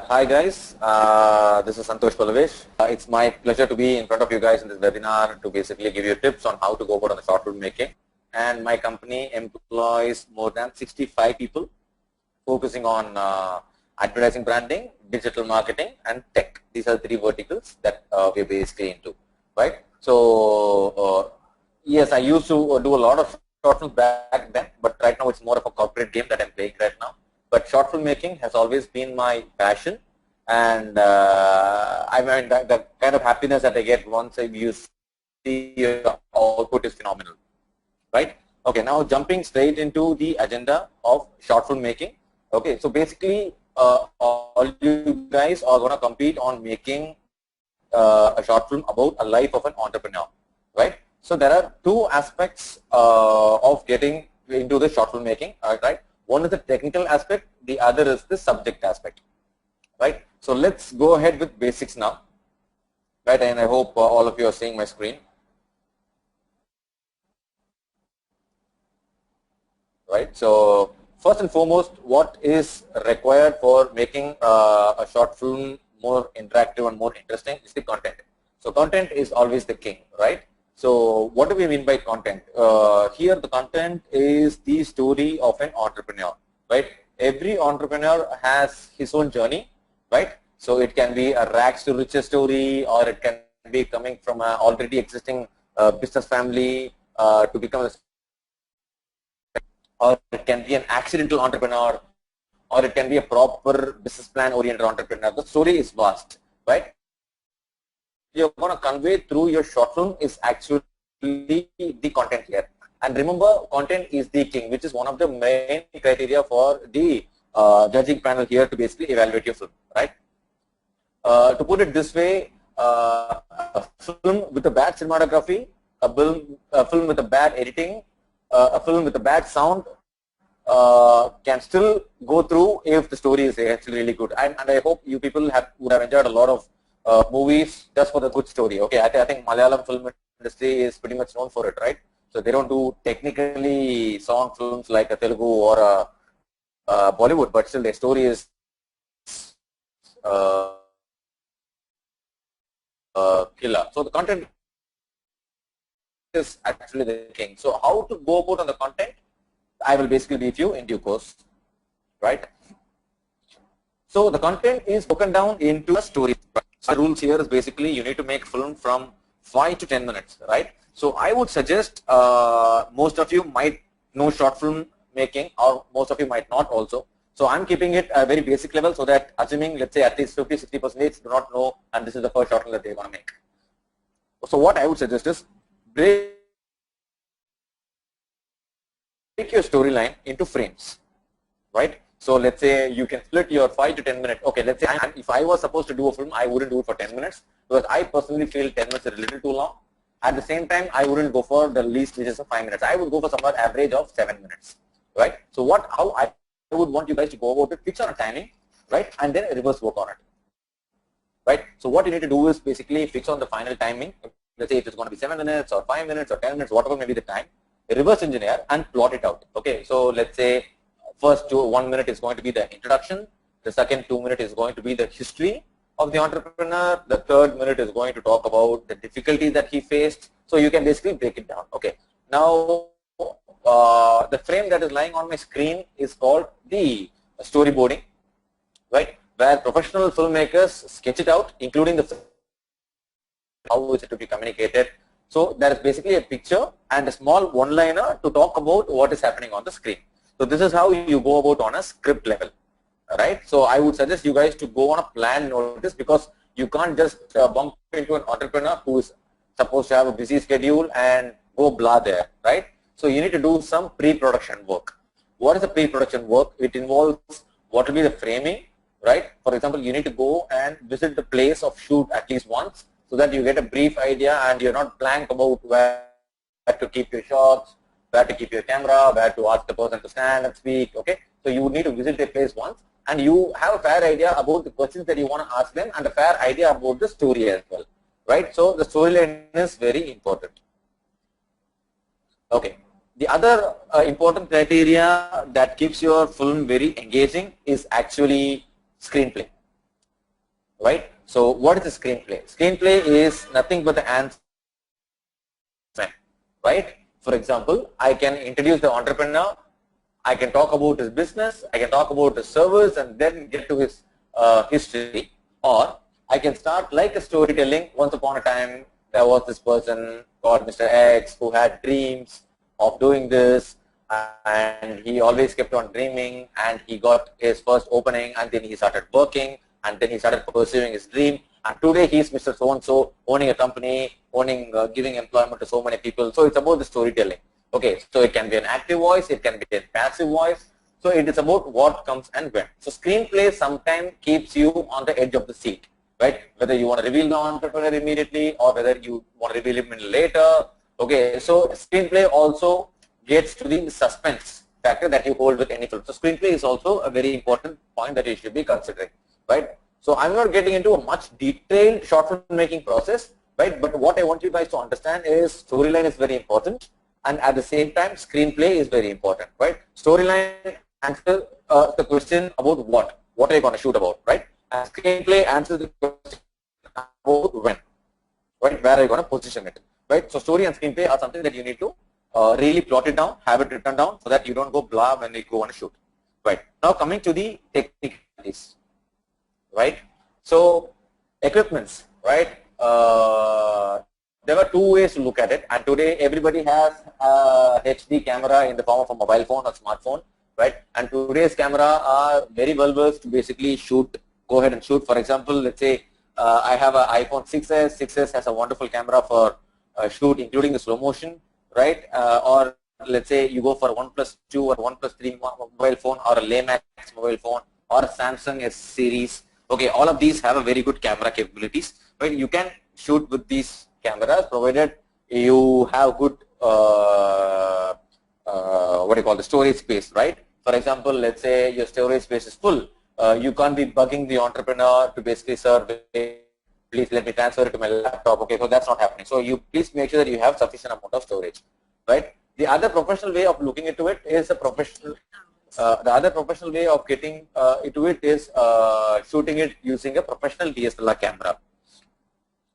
Hi guys, this is Santosh Palavesh. It's my pleasure to be in front of you guys in this webinar to basically give you tips on how to go about on the short film making. And my company employs more than 65 people focusing on advertising, branding, digital marketing, and tech. These are three verticals that we're basically into, right? So yes, I used to do a lot of short films back then, but right now it's more of a corporate game that I'm playing right now. But short film making has always been my passion, and I mean the kind of happiness that I get once you see your output is phenomenal, right? Okay, now jumping straight into the agenda of short film making. Okay, so basically all you guys are going to compete on making a short film about a life of an entrepreneur, right? So there are two aspects of getting into the short film making, right? One is the technical aspect, the other is the subject aspect, right? So let's go ahead with basics now, right? And I hope all of you are seeing my screen, right? So first and foremost, what is required for making a short film more interactive and more interesting is the content. So content is always the king, right? So what do we mean by content? Here the content is the story of an entrepreneur, right? Every entrepreneur has his own journey, right? So it can be a rags to riches story, or it can be coming from an already existing business family to become a, or it can be an accidental entrepreneur, or it can be a proper business plan oriented entrepreneur. The story is vast, right? You're going to convey through your short film is actually the content here. And remember, content is the king, which is one of the main criteria for the judging panel here to basically evaluate your film, right? To put it this way, a film with a bad cinematography, a film with a bad editing, a film with a bad sound can still go through if the story is actually really good. And I hope you people would have enjoyed a lot of movies just for the good story. Okay, I think Malayalam film industry is pretty much known for it, right? So they don't do technically sound films like a Telugu or a Bollywood, but still their story is killer. So the content is actually the king. So how to go about on the content? I will basically brief you in due course, right? So the content is broken down into a story. So the rules here is basically you need to make film from 5 to 10 minutes, right? So I would suggest most of you might know short film making, or most of you might not also. So I'm keeping it a very basic level so that assuming, let's say, at least 50-60% do not know, and this is the first short film that they want to make. So what I would suggest is break your storyline into frames, right? So let's say you can split your 5 to 10 minutes. Okay, let's say if I was supposed to do a film, I wouldn't do it for 10 minutes because I personally feel 10 minutes is a little too long. At the same time, I wouldn't go for the least, which is 5 minutes. I would go for somewhere average of 7 minutes, right? So how I would want you guys to go about it, fix on a timing, right? And then reverse work on it, right? So what you need to do is basically fix on the final timing. Let's say if it's going to be 7 minutes or 5 minutes or 10 minutes, whatever may be the time, reverse engineer and plot it out. Okay, so let's say first 1 minute is going to be the introduction, the second 2 minutes is going to be the history of the entrepreneur, the third minute is going to talk about the difficulties that he faced. So you can basically break it down. Okay, now the frame that is lying on my screen is called the storyboarding, right, where professional filmmakers sketch it out, including the how is it to be communicated. So there is basically a picture and a small one-liner to talk about what is happening on the screen. So this is how you go about on a script level, right? So I would suggest you guys to go on a plan notice, because you can't just bump into an entrepreneur who is supposed to have a busy schedule and go blah there, right? So you need to do some pre-production work. What is the pre-production work? It involves what will be the framing, right? For example, you need to go and visit the place of shoot at least once, so that you get a brief idea and you're not blank about where to keep your shots, where to keep your camera, where to ask the person to stand and speak. Okay, so you would need to visit a place once, and you have a fair idea about the questions that you want to ask them, and a fair idea about the story as well, right? So the storyline is very important. Okay, the other important criteria that keeps your film very engaging is actually screenplay. right? So what is the screenplay? Screenplay is nothing but the answer, right? For example, I can introduce the entrepreneur, I can talk about his business, I can talk about his service, and then get to his history. Or I can start like a storytelling. Once upon a time, there was this person called Mr. X who had dreams of doing this, and he always kept on dreaming, and he got his first opening, and then he started working, and then he started pursuing his dream, and today he's Mr. So-and-so, owning a company, giving employment to so many people. So it's about the storytelling. Okay, so it can be an active voice, it can be a passive voice. So it is about what comes and when. So screenplay sometimes keeps you on the edge of the seat, right? Whether you want to reveal the entrepreneur immediately or whether you want to reveal him later. Okay, so screenplay also gets to the suspense factor that you hold with any film. So screenplay is also a very important point that you should be considering, right? So I'm not getting into a much detailed short film making process, right? But what I want you guys to understand is storyline is very important, and at the same time screenplay is very important, right? Storyline answers the question about what are you going to shoot about, right? And screenplay answers the question about when, right? Where are you going to position it, right? So story and screenplay are something that you need to really plot it down, have it written down, so that you don't go blah when you go on a shoot, right? Now coming to the technicalities, right? So equipments, right? There were two ways to look at it, and today everybody has a HD camera in the form of a mobile phone or smartphone, right? And today's camera are very well versed to basically shoot, go ahead and shoot. For example, let's say I have an iPhone 6s. 6s has a wonderful camera for shoot, including the slow motion, right? Or let's say you go for a OnePlus 2 or OnePlus 3 mobile phone, or a Laymax mobile phone, or a Samsung S series. Okay, all of these have a very good camera capabilities, right? You can shoot with these cameras provided you have good what do you call the storage space, right? For example, let's say your storage space is full. You can't be bugging the entrepreneur to basically, sir, please let me transfer it to my laptop. Okay, so that's not happening. So you please make sure that you have sufficient amount of storage, right? The other professional way of looking into it is a professional. The other professional way of getting into it is shooting it using a professional DSLR camera,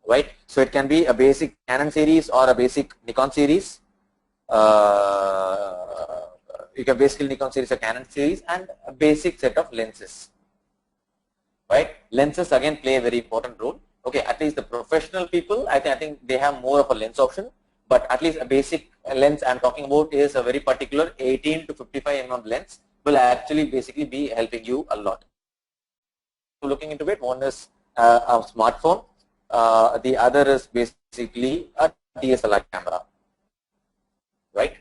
right? So it can be a basic Canon series or a basic Nikon series. You can basically Nikon series or Canon series, and a basic set of lenses, right? Lenses again play a very important role. Okay, at least the professional people, I think they have more of a lens option, but at least a basic lens I'm talking about is a very particular 18 to 55 mm lens will actually basically be helping you a lot. Looking into it, one is a smartphone, the other is basically a DSLR camera, right?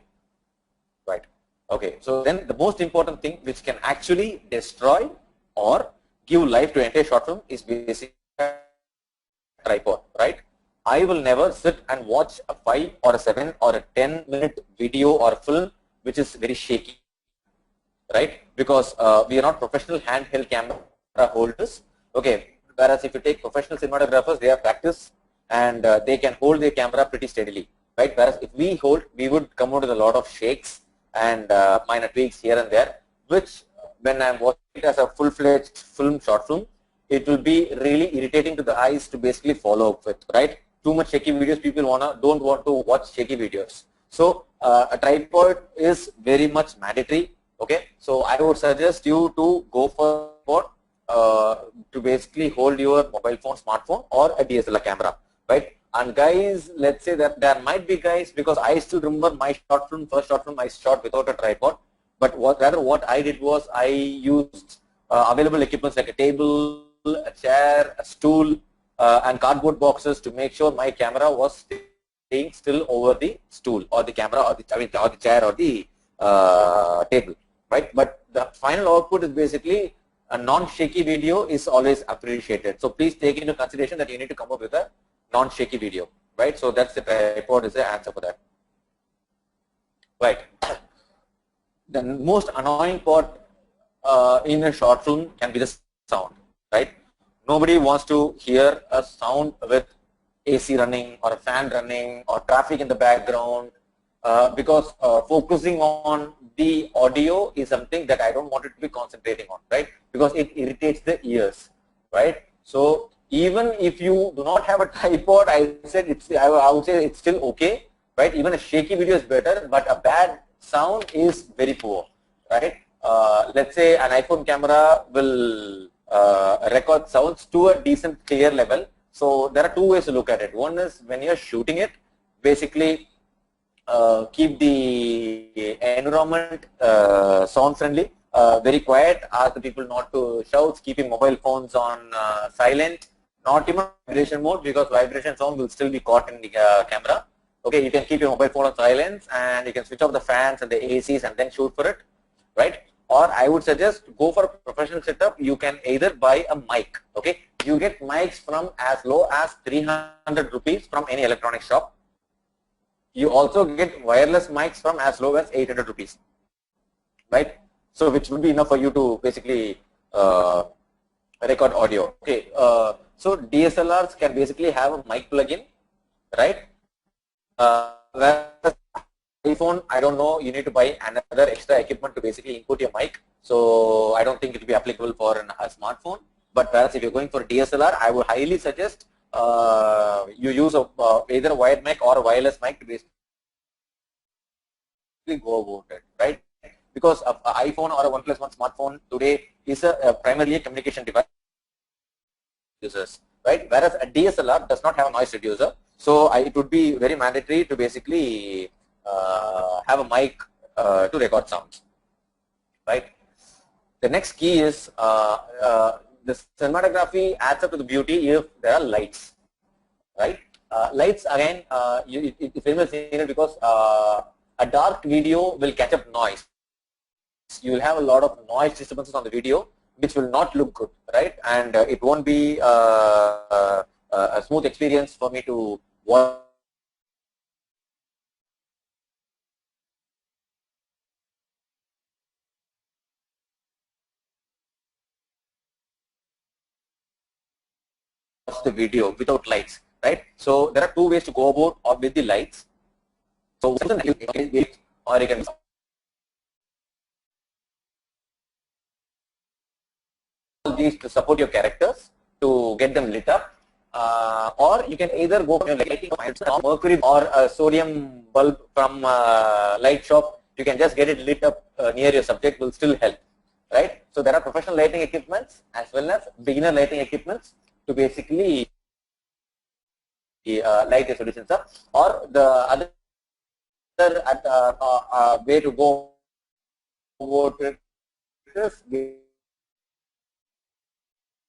Right. Okay, so then the most important thing which can actually destroy or give life to entire short film is basically a tripod, right? I will never sit and watch a 5 or a 7 or a 10-minute video or film which is very shaky, right? Because we are not professional handheld camera holders. Okay, whereas if you take professional cinematographers, they have practice and they can hold their camera pretty steadily, right? Whereas if we hold, we would come out with a lot of shakes and minor tweaks here and there, which when I'm watching it as a full-fledged film, short film, it will be really irritating to the eyes to basically follow up with, right? Too much shaky videos, people don't want to watch shaky videos. So a tripod is very much mandatory. Okay, so I would suggest you to go for to basically hold your mobile phone, smartphone, or a DSLR camera, right? And guys, let's say that there might be guys, because I still remember my short film, first short film I shot without a tripod, but what I did was I used available equipments like a table, a chair, a stool, and cardboard boxes to make sure my camera was staying still over the stool or the camera or the chair or the table, right? But the final output is basically a non-shaky video is always appreciated. So please take into consideration that you need to come up with a non-shaky video, right? So that's the tripod is the answer for that, right? The most annoying part in a short film can be the sound, right? Nobody wants to hear a sound with AC running or a fan running or traffic in the background because focusing on the audio is something that I don't want it to be concentrating on, right? Because it irritates the ears, right? So even if you do not have a tripod, I would say it's still okay, right? Even a shaky video is better, but a bad sound is very poor, right? Let's say an iPhone camera will record sounds to a decent clear level. So there are two ways to look at it. One is when you're shooting it, basically keep the environment sound friendly, very quiet, ask the people not to shout, keeping mobile phones on silent, not even vibration mode, because vibration sound will still be caught in the camera. Okay, you can keep your mobile phone on silence and you can switch off the fans and the ACs and then shoot for it, right? Or I would suggest go for a professional setup. You can either buy a mic. Okay, you get mics from as low as 300 rupees from any electronic shop. You also get wireless mics from as low as 800 rupees, right? So which would be enough for you to basically record audio. Okay, so DSLRs can basically have a mic plug-in, right? Whereas iPhone, I don't know, you need to buy another extra equipment to basically input your mic. So I don't think it will be applicable for a smartphone. But whereas if you're going for DSLR, I would highly suggest you use either a wired mic or a wireless mic to basically go about it, right? Because an iPhone or a OnePlus One smartphone today is primarily a communication device users, right? Whereas a DSLR does not have a noise reducer, so it would be very mandatory to basically have a mic to record sounds, right? The next key is the cinematography adds up to the beauty if there are lights, right? Lights again, it's very much needed because a dark video will catch up noise. You will have a lot of noise disturbances on the video, which will not look good, right? And it won't be a smooth experience for me to watch the video without lights, right? So there are two ways to go about or with the lights. So or you can these to support your characters to get them lit up, or you can either go for lighting or mercury or a sodium bulb from light shop. You can just get it lit up near your subject, will still help, right? So there are professional lighting equipments as well as beginner lighting equipments to basically light your solutions up. Or the other way to go about it is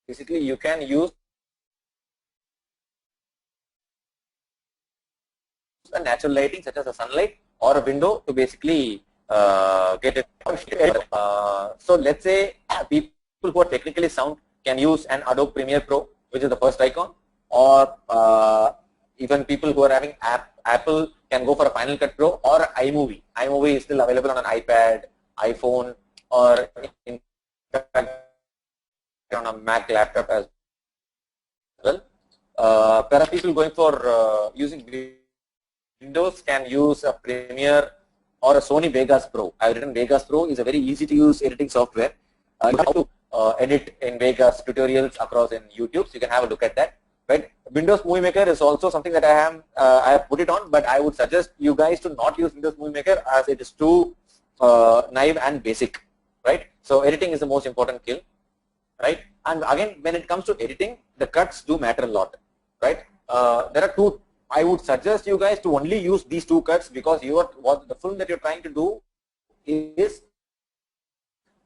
basically you can use a natural lighting such as a sunlight or a window to basically get it. So let's say people who are technically sound can use an Adobe Premiere Pro, which is the first icon, or even people who are having Apple can go for a Final Cut Pro or iMovie. iMovie is still available on an iPad, iPhone, or in fact on a Mac laptop as well. There are people going for using Windows can use a Premiere or a Sony Vegas Pro. I've written Vegas Pro is a very easy to use editing software. You have to edit in Vegas tutorials across in YouTube, so you can have a look at that. Right? Windows Movie Maker is also something that I have put it on, but I would suggest you guys to not use Windows Movie Maker as it is too naive and basic. Right? So editing is the most important skill. Right? And again, when it comes to editing, the cuts do matter a lot. Right? There are two. I would suggest you guys to only use these two cuts because the film that you're trying to do is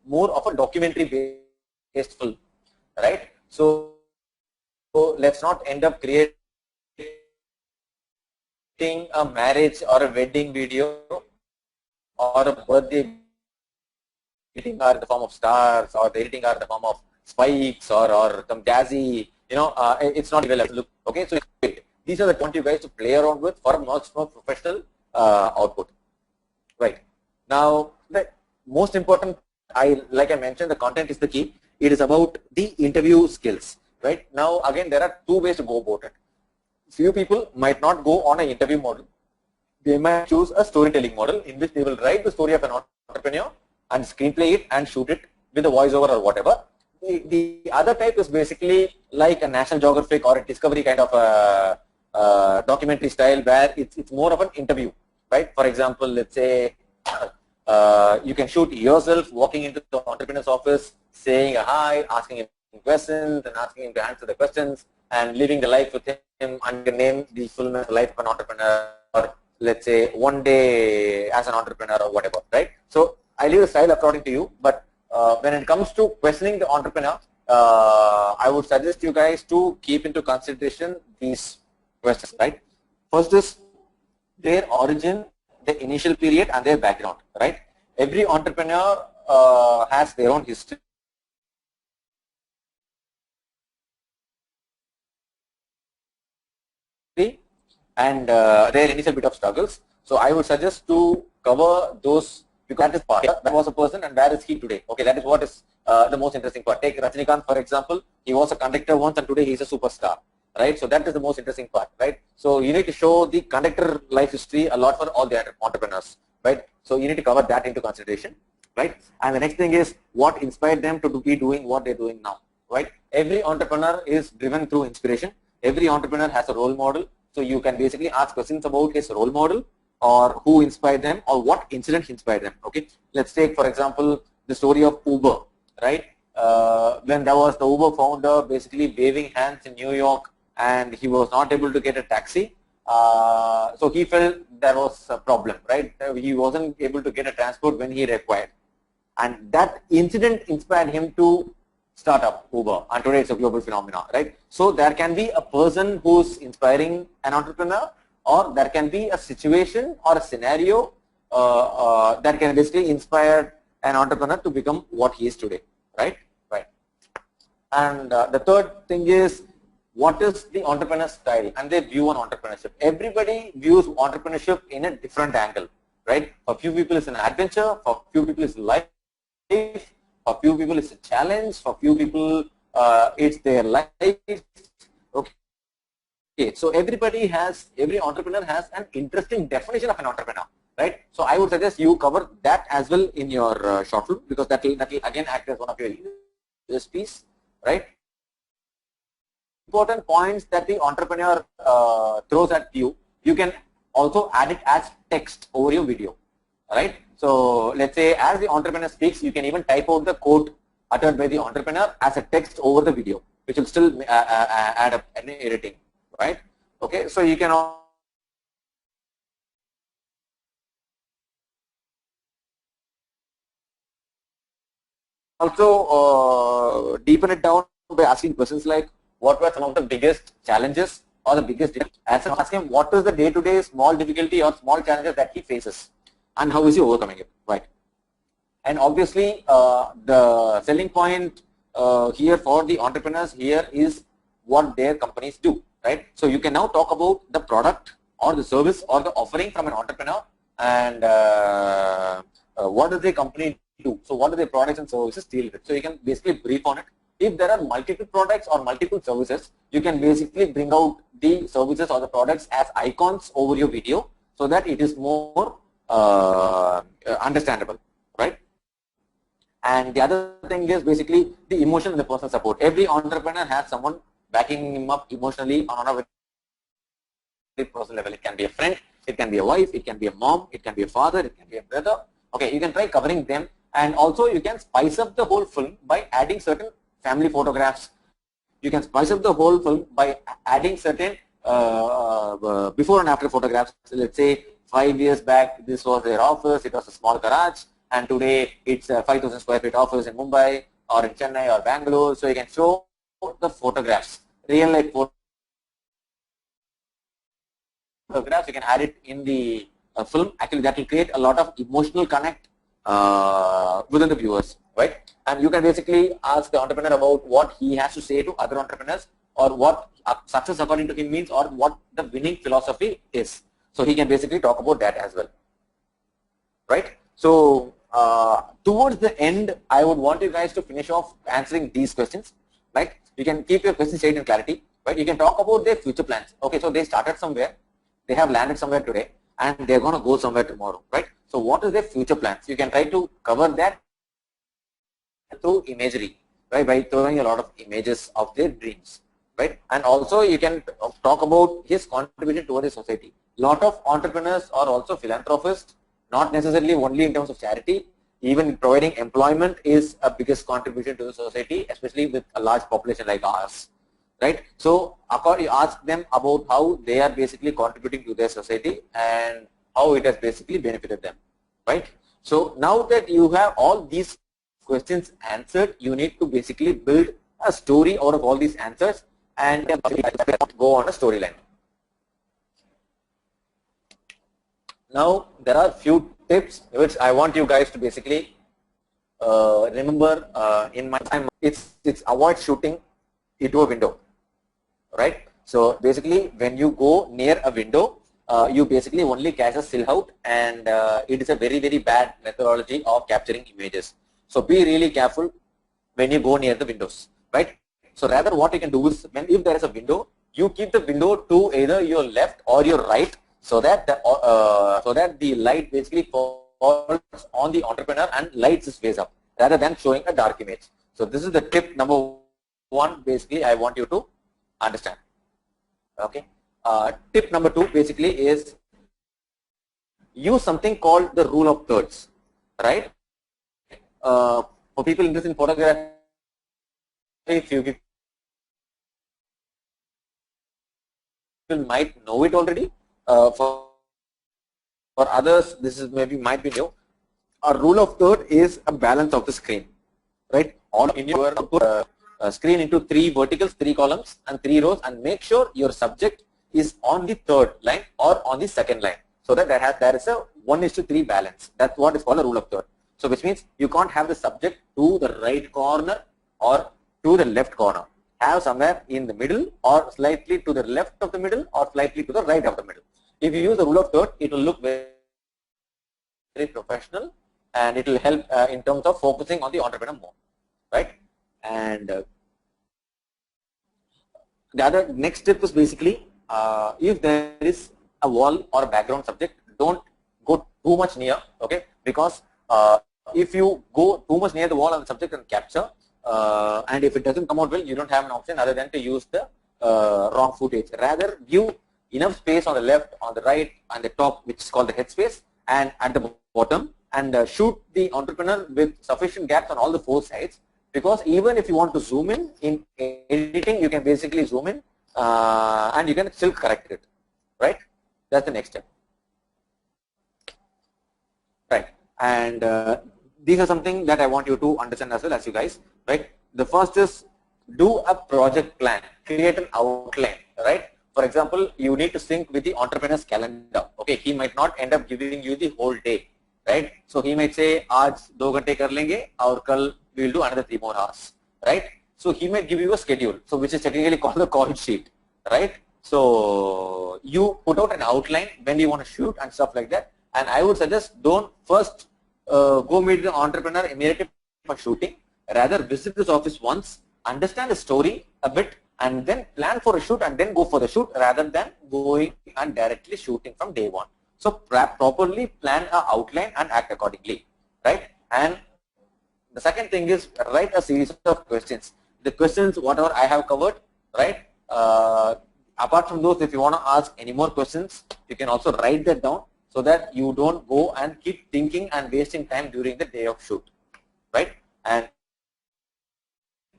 more of a documentary based film, right? So let's not end up creating a marriage or a wedding video or a birthday editing are in the form of stars, or the editing are in the form of spikes or some jazzy, it's not even look. Okay, so these are the 20 guys to play around with for a much more professional output. Right. Now, the most important, like I mentioned, the content is the key. It is about the interview skills. Right. Now, again, there are two ways to go about it. Few people might not go on an interview model. They might choose a storytelling model in which they will write the story of an entrepreneur and screenplay it and shoot it with a voiceover or whatever. The other type is basically like a National Geographic or a Discovery kind of a, documentary style where it's more of an interview, right? For example, let's say you can shoot yourself walking into the entrepreneur's office, saying a hi, asking him questions and asking him to answer the questions and living the life with him, and name the film as Life of an Entrepreneur, or let's say One Day as an Entrepreneur or whatever, right? So I leave the style according to you, but when it comes to questioning the entrepreneur, I would suggest you guys to keep into consideration these questions, right? First is their origin, the initial period, and their background, right? Every entrepreneur has their own history, and their initial bit of struggles. So I would suggest to cover those, because that is part. That was a person, and where is he today? Okay, that is what is the most interesting part. Take Rajinikanth, for example. He was a conductor once, and today he is a superstar, right? So that is the most interesting part, right? So you need to show the conductor life history a lot for all the entrepreneurs, right? So you need to cover that into consideration, right? And the next thing is what inspired them to be doing what they're doing now, right? Every entrepreneur is driven through inspiration. Every entrepreneur has a role model. So you can basically ask questions about his role model, or who inspired them, or what incident inspired them. Okay, let's take for example the story of Uber, right? When there was the Uber founder basically waving hands in New York, and he was not able to get a taxi, so he felt there was a problem, right? He wasn't able to get a transport when he required, and that incident inspired him to start up Uber, and today it's a global phenomenon, right? So there can be a person who's inspiring an entrepreneur, or there can be a situation or a scenario that can basically inspire an entrepreneur to become what he is today, right? Right. And the third thing is, what is the entrepreneur style and their view on entrepreneurship? Everybody views entrepreneurship in a different angle, right? For few people it's an adventure, for few people it's life, for few people it's a challenge, for few people it's their life. Okay, so every entrepreneur has an interesting definition of an entrepreneur, right? So I would suggest you cover that as well in your short film, because that will again act as one of your USPs, right? Important points that the entrepreneur throws at you, you can also add it as text over your video, right? So let's say as the entrepreneur speaks, you can even type out the quote uttered by the entrepreneur as a text over the video, which will still add up an editing, right? Okay, so you can also deepen it down by asking questions like, what were some of the biggest challenges or the biggest, ask him what is the day-to-day small difficulty or small challenges that he faces, and how is he overcoming it, right? And obviously the selling point here for the entrepreneurs here is what their companies do, right? So you can now talk about the product or the service or the offering from an entrepreneur, and what does the company do? So what do their products and services deal with? So you can basically brief on it. If there are multiple products or multiple services, you can basically bring out the services or the products as icons over your video, so that it is more understandable, right? And the other thing is basically the emotion and the personal support. Every entrepreneur has someone backing him up emotionally on a very personal level. It can be a friend, it can be a wife, it can be a mom, it can be a father, it can be a brother. Okay, you can try covering them, and also you can spice up the whole film by adding certain family photographs. You can spice up the whole film by adding certain before and after photographs. So let's say 5 years back, this was their office, it was a small garage, and today it's a 5,000 square feet office in Mumbai or in Chennai or Bangalore. So you can show the photographs, real life photographs. You can add it in the film. Actually, that will create a lot of emotional connect within the viewers, right? And you can basically ask the entrepreneur about what he has to say to other entrepreneurs, or what success according to him means, or what the winning philosophy is. So he can basically talk about that as well, right? So towards the end, I would want you guys to finish off answering these questions, right? You can keep your questions straight and clarity, right? You can talk about their future plans. Okay, so they started somewhere, they have landed somewhere today, and they're going to go somewhere tomorrow, right? So what is their future plans? You can try to cover that through imagery, right? By throwing a lot of images of their dreams, right? And also you can talk about his contribution towards the society. Lot of entrepreneurs are also philanthropists, not necessarily only in terms of charity. Even providing employment is a biggest contribution to the society, especially with a large population like ours, right? So you ask them about how they are basically contributing to their society and how it has basically benefited them, right? So now that you have all these questions answered, you need to basically build a story out of all these answers and go on a storyline. Now there are few tips which I want you guys to basically remember in my time. It's avoid shooting into a window, right? So basically when you go near a window, you basically only catch a silhouette, and it is a very bad methodology of capturing images. So be really careful when you go near the windows, right? So rather what you can do is, if there is a window, you keep the window to either your left or your right, so that the light basically falls on the entrepreneur and lights his face up, rather than showing a dark image. So this is the tip number one, basically I want you to understand. Okay. Tip number two basically is use something called the rule of thirds, right? For people interested in photography, few people might know it already. For others, this is might be new. A rule of third is a balance of the screen, right? On in your screen into 3 verticals, 3 columns, and 3 rows, and make sure your subject is on the third line or on the second line, so that there is a 1:3 balance. That's what is called a rule of third. So which means you can't have the subject to the right corner or to the left corner. Have somewhere in the middle, or slightly to the left of the middle, or slightly to the right of the middle. If you use the rule of third, it will look very professional, and it will help in terms of focusing on the entrepreneur more, right? And the other next step is basically, if there is a wall or a background subject, don't go too much near, okay? Because if you go too much near the wall and the subject and capture, and if it doesn't come out well, you don't have an option other than to use the wrong footage. Rather, give enough space on the left, on the right, and the top, which is called the head space, and at the bottom, and shoot the entrepreneur with sufficient gaps on all the 4 sides. Because even if you want to zoom in editing, you can basically zoom in, and you can still correct it, right? That's the next step, right? And these are something that I want you to understand as well as you guys, right? The first is do a project plan, create an outline, right? For example, you need to sync with the entrepreneur's calendar. Okay, he might not end up giving you the whole day, right? So he might say, "Aaj 2 घंटे कर लेंगे और कल we will do another 3 more hours," right? So he might give you a schedule, so which is technically called the call sheet, right? So you put out an outline when you want to shoot and stuff like that. And I would suggest, don't first go meet the entrepreneur immediately for shooting. Rather, visit his office once, understand the story a bit, and then plan for a shoot and then go for the shoot, rather than going and directly shooting from day one. So properly plan an outline and act accordingly, right? And the second thing is, write a series of questions. The questions, whatever I have covered, right? Apart from those, if you want to ask any more questions, you can also write that down, so that you don't go and keep thinking and wasting time during the day of shoot, right? And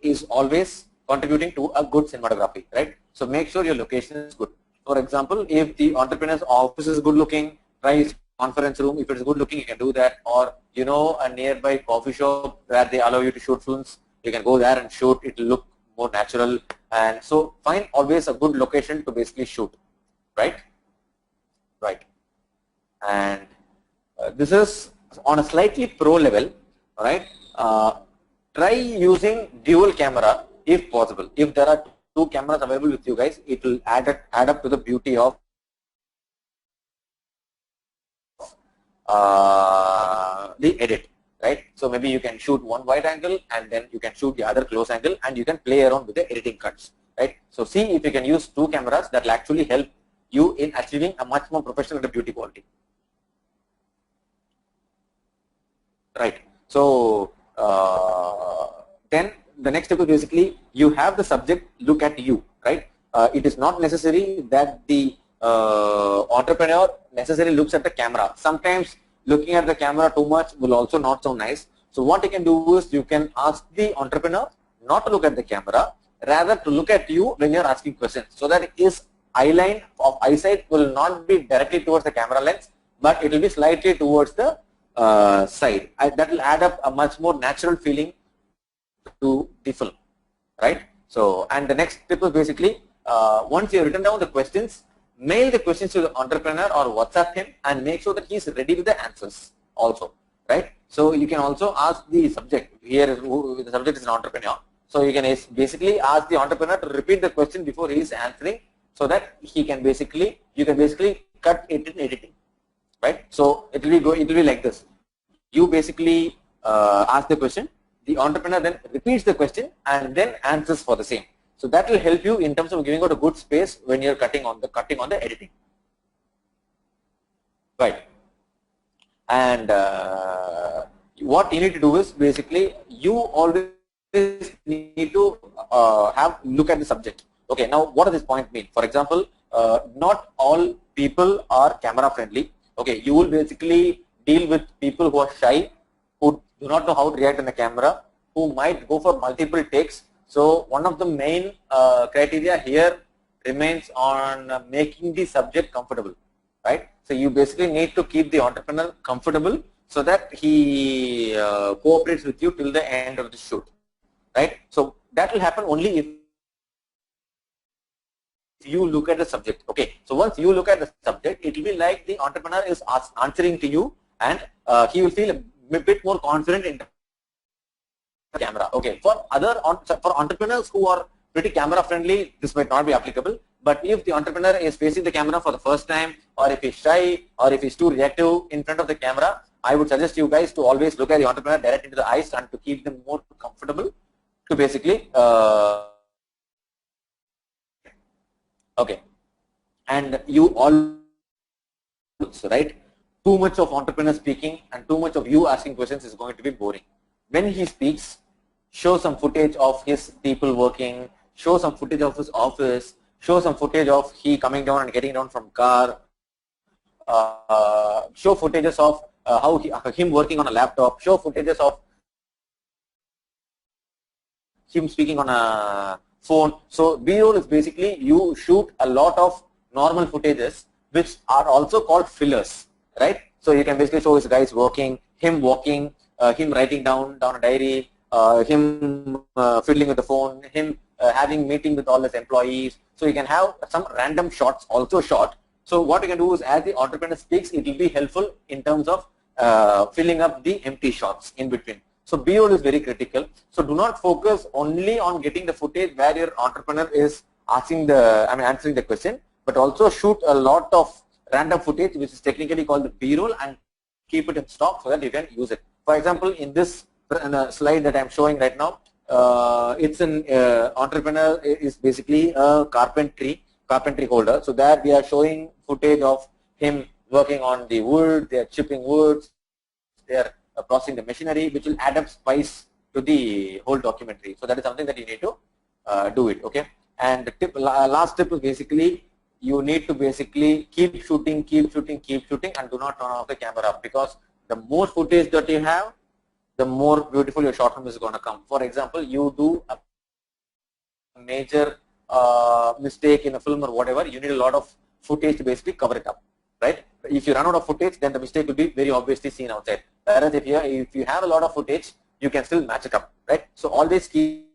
is always contributing to a good cinematography, right? So make sure your location is good. For example, if the entrepreneur's office is good looking, try his conference room. If it is good looking, you can do that. Or, you know, a nearby coffee shop where they allow you to shoot films, you can go there and shoot. It will look more natural. And so find always a good location to basically shoot, right? Right. And this is on a slightly pro level, right? Try using dual camera if possible. If there are 2 cameras available with you guys, it will add up to the beauty of the edit, right? So maybe you can shoot one wide angle and then you can shoot the other close angle, and you can play around with the editing cuts, right? So see if you can use 2 cameras. That will actually help you in achieving a much more professional beauty quality. Right. So then the next step is basically, you have the subject look at you, right? It is not necessary that the entrepreneur necessarily looks at the camera. Sometimes looking at the camera too much will also not so nice. So what you can do is you can ask the entrepreneur not to look at the camera, rather to look at you when you're asking questions, so that his eye line of eyesight will not be directly towards the camera lens, but it will be slightly towards the side. That will add up a much more natural feeling to the film, right? So, and the next tip is basically once you have written down the questions, mail the questions to the entrepreneur or WhatsApp him and make sure that he is ready with the answers also, right? So you can also ask the subject. Here the subject is an entrepreneur, so you can basically ask the entrepreneur to repeat the question before he is answering, so that he can basically, you can basically cut it in editing, right? So it will be like this. You basically ask the question, the entrepreneur then repeats the question and then answers for the same. So that will help you in terms of giving out a good space when you're cutting on the editing, right? And what you need to do is basically you always need to look at the subject. Okay, now what does this point mean? For example, not all people are camera friendly. Okay, you will basically deal with people who are shy, who do not know how to react on the camera, who might go for multiple takes. So one of the main criteria here remains on making the subject comfortable, right? So you basically need to keep the entrepreneur comfortable so that he cooperates with you till the end of the shoot, right? So that will happen only if you look at the subject. Okay, so once you look at the subject, it will be like the entrepreneur is answering to you, and he will feel a bit more confident in the camera. Okay, for entrepreneurs who are pretty camera friendly, this might not be applicable. But if the entrepreneur is facing the camera for the first time, or if he's shy, or if he's too reactive in front of the camera, I would suggest you guys to always look at the entrepreneur direct into the eyes and to keep them more comfortable to basically okay. And you all, right, too much of entrepreneur speaking and too much of you asking questions is going to be boring. When he speaks, show some footage of his people working, show some footage of his office, show some footage of he coming down and getting down from car, show footages of him working on a laptop, show footages of him speaking on a phone. So B-roll is basically you shoot a lot of normal footages which are also called fillers, right? So you can basically show his guys working, him walking, him writing down a diary, him fiddling with the phone, him having meeting with all his employees. So you can have some random shots also shot. So what you can do is as the entrepreneur speaks, it will be helpful in terms of filling up the empty shots in between. So B-roll is very critical. So do not focus only on getting the footage where your entrepreneur is answering the question, but also shoot a lot of random footage which is technically called the B-roll and keep it in stock so that you can use it. For example, in this slide that I'm showing right now, it's an entrepreneur is basically a carpentry holder. So there we are showing footage of him working on the wood, they are chipping woods, they are processing the machinery, which will add up spice to the whole documentary. So that is something that you need to do it, okay? And the last tip is basically you need to basically keep shooting and do not turn off the camera, because the more footage that you have, the more beautiful your short film is going to come. For example, you do a major mistake in a film or whatever, you need a lot of footage to basically cover it up, right? If you run out of footage, then the mistake will be very obviously seen outside. Whereas if you have a lot of footage, you can still match it up, right? So always keep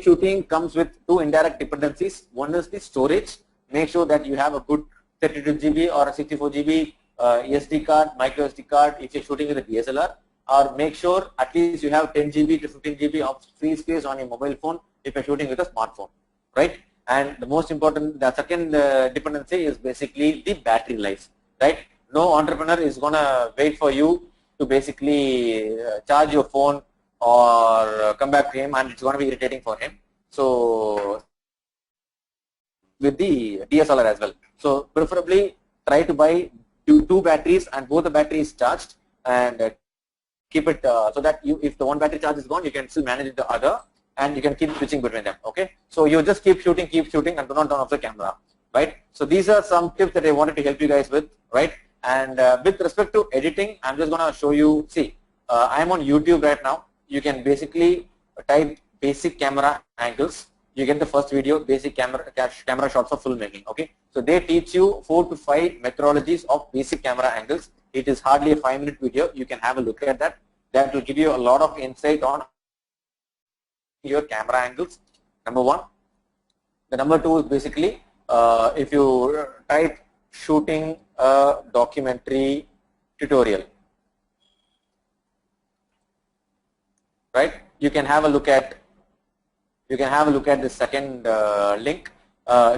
shooting comes with two indirect dependencies. One is the storage. Make sure that you have a good 32 GB or a 64 GB SD card, micro SD card if you're shooting with a DSLR, or make sure at least you have 10 GB to 15 GB of free space on your mobile phone if you're shooting with a smartphone, right? And the most important, the second dependency is basically the battery life, right? No entrepreneur is going to wait for you to basically charge your phone or come back to him, and it's going to be irritating for him. So with the DSLR as well. So preferably try to buy two batteries and both the batteries charged, and keep it so that if the one battery charge is gone, you can still manage the other and you can keep switching between them. Okay, so you just keep shooting, and do not turn off the camera, right? So these are some tips that I wanted to help you guys with, right? And with respect to editing, I'm just going to show you. See, I'm on YouTube right now. You can basically type basic camera angles. You get the first video, basic camera shots of filmmaking. Okay, so they teach you 4 to 5 methodologies of basic camera angles. It is hardly a 5-minute video. You can have a look at that. That will give you a lot of insight on your camera angles. Number 1. The number 2 is basically if you type shooting a documentary tutorial, right? You can have a look at the second link,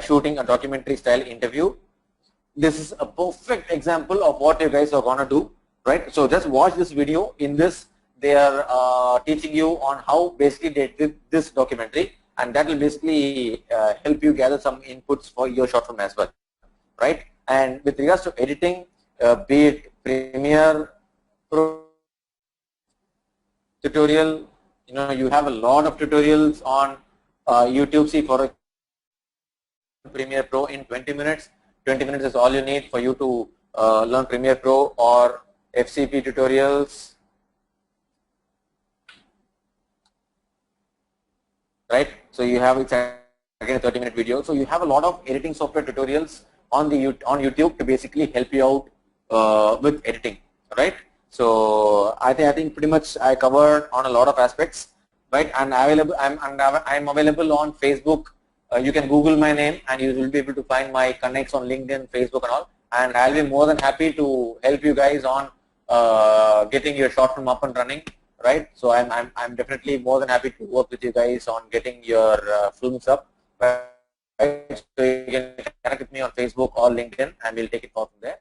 shooting a documentary style interview. This is a perfect example of what you guys are gonna do, right? So just watch this video. In this, they are teaching you on how basically they did this documentary, and that will basically help you gather some inputs for your short film as well, right? And with regards to editing, be it Premiere Pro tutorial, you have a lot of tutorials on YouTube. See, for Premiere Pro in 20 minutes. 20 minutes is all you need for you to learn Premiere Pro or FCP tutorials, right? So you have, it's again a 30-minute video. So you have a lot of editing software tutorials on YouTube to basically help you out with editing, right? So I think pretty much I covered on a lot of aspects, right? And I'm available on Facebook. You can Google my name and you will be able to find my connects on LinkedIn, Facebook and all. And I'll be more than happy to help you guys on getting your short film up and running, right? So I'm definitely more than happy to work with you guys on getting your films up, right? So you can connect with me on Facebook or LinkedIn and we'll take it forward from there.